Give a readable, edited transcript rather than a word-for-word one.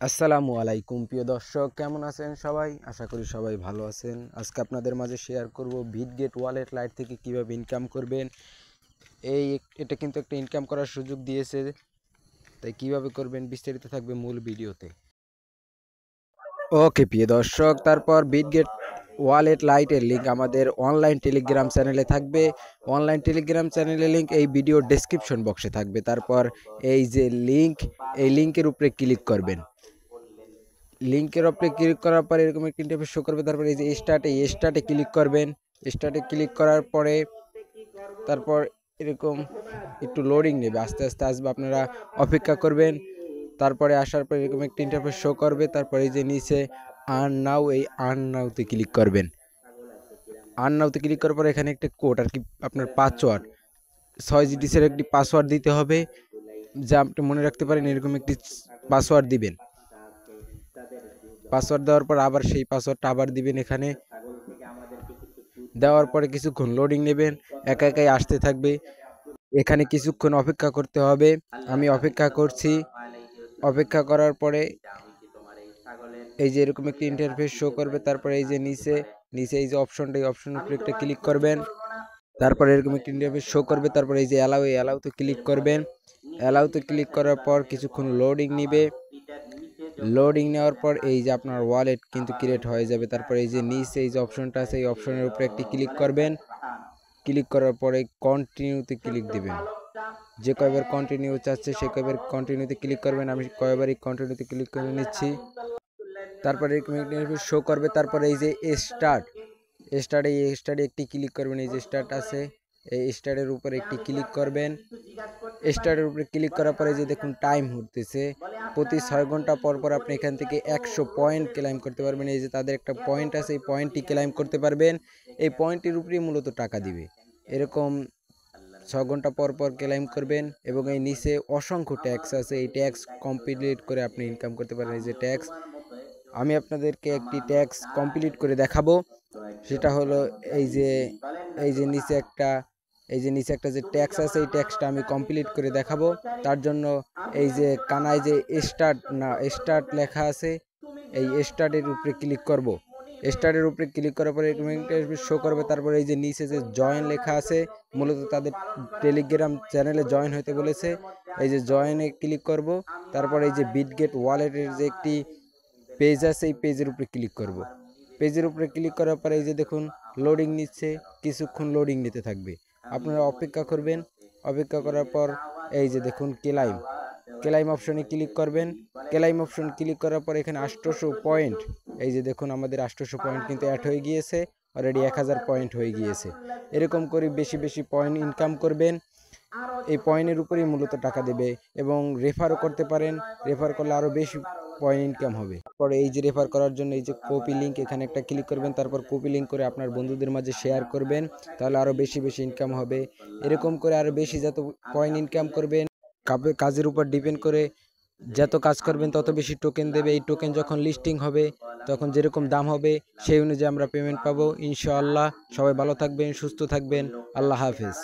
আসসালামু আলাইকুম প্রিয় দর্শক, কেমন আছেন সবাই? আশা করি সবাই ভালো আছেন। আজকে আপনাদের মাঝে শেয়ার করব বিটগেট ওয়ালেট লাইট থেকে কিভাবে ইনকাম করবেন। এটা কিন্তু একটা ইনকাম করার সুযোগ দিয়েছে, তাই কিভাবে করবেন বিস্তারিত থাকবে মূল ভিডিওতে। ওকে প্রিয় দর্শক, তারপর বিটগেট ওয়ালেট লাইটের লিঙ্ক আমাদের অনলাইন টেলিগ্রাম চ্যানেলে থাকবে। অনলাইন টেলিগ্রাম চ্যানেলের লিঙ্ক এই ভিডিওর ডেসক্রিপশন বক্সে থাকবে। তারপর এই যে লিঙ্ক, এই লিঙ্কের উপরে ক্লিক করবেন। লিঙ্কের উপরে ক্লিক করার পরে এরকম একটা ইন্টারফেস শো করবে। তারপরে এই যে স্টার্টে ক্লিক করবেন। স্টার্টে ক্লিক করার পরে তারপর এরকম একটু লোডিং নেবে, আস্তে আস্তে আসবে, আপনারা অপেক্ষা করবেন। তারপরে আসার পর এরকম একটা ইন্টারফেস শো করবে। তারপরে এই যে নিচে আর্ন নাও, এই আর্ন নাওতে ক্লিক করবেন। আর্ন নাওতে ক্লিক করার পরে এখানে একটা কোড আর কি, আপনার পাসওয়ার্ড 6 ডিজিটের একটি পাসওয়ার্ড দিতে হবে, যা আপনি মনে রাখতে পারেন। এরকম একটি পাসওয়ার্ড দিবেন। পাসওয়ার্ড দেওয়ার পর আবার সেই পাসওয়ার্ডটা আবার দিবেন। এখানে দেওয়ার পরে কিছুক্ষণ লোডিং নেবেন, একা একাই আসতে থাকবে। এখানে কিছুক্ষণ অপেক্ষা করতে হবে। আমি অপেক্ষা করছি। অপেক্ষা করার পরে এই যে এরকম একটি ইন্টারফেস শো করবে। তারপরে এই যে নিচে এই যে অপশনটা, এই অপশনের উপরে একটা ক্লিক করবেন। তারপরে এরকম একটি ইন্টারফেস শো করবে। তারপরে এই যে অ্যালাউতে ক্লিক করবেন। অ্যালাউতে ক্লিক করার পর কিছুক্ষণ লোডিং নিবে। লোডিং নেওয়ার পর এই যে আপনার ওয়ালেট কিন্তু ক্রিয়েট হয়ে যাবে। তারপরে এই যে নিচে এই যে অপশনটা আছে, এই অপশনের উপরে একটি ক্লিক করবেন। ক্লিক করার পরে কন্টিনিউতে ক্লিক দিবেন। যে কয়বার কন্টিনিউ চাচ্ছে সে কয়বার কন্টিনিউতে ক্লিক করবেন। আমি কয়বারই কন্টিনিউতে ক্লিক করে নিচ্ছি। তারপরে শো করবে। তারপরে এই যে স্টার্টে একটি ক্লিক করবেন। এই যে স্টার্ট আছে, এই স্টার্টের উপরে একটি ক্লিক করবেন। স্টার্টের উপরে ক্লিক করার পরে যে দেখুন টাইম উঠতেছে। প্রতি 6 ঘন্টা পর পর আপনি এখান থেকে 100 পয়েন্ট ক্লেম করতে পারবেন। এই যে তাদের একটা পয়েন্ট আছে, এই পয়েন্টটি ক্লেম করতে পারবেন। এই পয়েন্টের উপরেই মূলত টাকা দিবে। এরকম 6 ঘন্টা পর পর ক্লেম করবেন। এবং এই নিচে অসংখ্য ট্যাক্স আছে, এই ট্যাক্স কমপ্লিট করে আপনি ইনকাম করতে পারেন। এই যে ট্যাক্স, আমি আপনাদেরকে একটি ট্যাক্স কমপ্লিট করে দেখাবো। সেটা হলো এই যে নিচে একটা যে ট্যাক্স আছে, এই ট্যাক্সটা আমি কমপ্লিট করে দেখাবো। তার জন্য এই যে কানায় যে স্টার্ট লেখা আছে, এই স্টার্টের উপরে ক্লিক করব। স্টার্টের উপরে ক্লিক করার পরে শো করবে। তারপরে এই যে নিচে যে জয়েন লেখা আছে, মূলত তাদের টেলিগ্রাম চ্যানেলে জয়েন হতে বলেছে। এই যে জয়েনে ক্লিক করব। তারপরে এই যে বিটগেট ওয়ালেটের যে একটি পেজ আছে, এই পেজের উপরে ক্লিক করব। পেজের উপরে ক্লিক করার পরে এই যে দেখুন লোডিং নিচ্ছে, কিছুক্ষণ লোডিং নিতে থাকবে। আপনারা অপেক্ষা করবেন। অপেক্ষা করার পর এই যে দেখুন ক্লাইম অপশনে ক্লিক করবেন। ক্লাইম অপশন ক্লিক করার পর এখানে 800 পয়েন্ট, এই যে দেখুন আমাদের 800 পয়েন্ট কিন্তু অ্যাড হয়ে গিয়েছে। অলরেডি 1000 পয়েন্ট হয়ে গিয়েছে। এরকম করে বেশি বেশি পয়েন্ট ইনকাম করবেন। এই পয়েন্টের উপরেই মূলত টাকা দেবে। এবং রেফারও করতে পারেন, রেফার করলে আরও বেশি পয়েন্ট ইনকাম হবে। তারপরে এই যে রেফার করার জন্য এই যে কপি লিঙ্ক, এখানে একটা ক্লিক করবেন। তারপর কপি লিঙ্ক করে আপনার বন্ধুদের মাঝে শেয়ার করবেন, তাহলে আরও বেশি বেশি ইনকাম হবে। এরকম করে আরও বেশি যত পয়েন্ট ইনকাম করবেন, কাজের উপর ডিপেন্ড করে, যত কাজ করবেন তত বেশি টোকেন দেবে। এই টোকেন যখন লিস্টিং হবে তখন যেরকম দাম হবে সেই অনুযায়ী আমরা পেমেন্ট পাবো ইনশাআল্লাহ। সবাই ভালো থাকবেন, সুস্থ থাকবেন। আল্লাহ হাফেজ।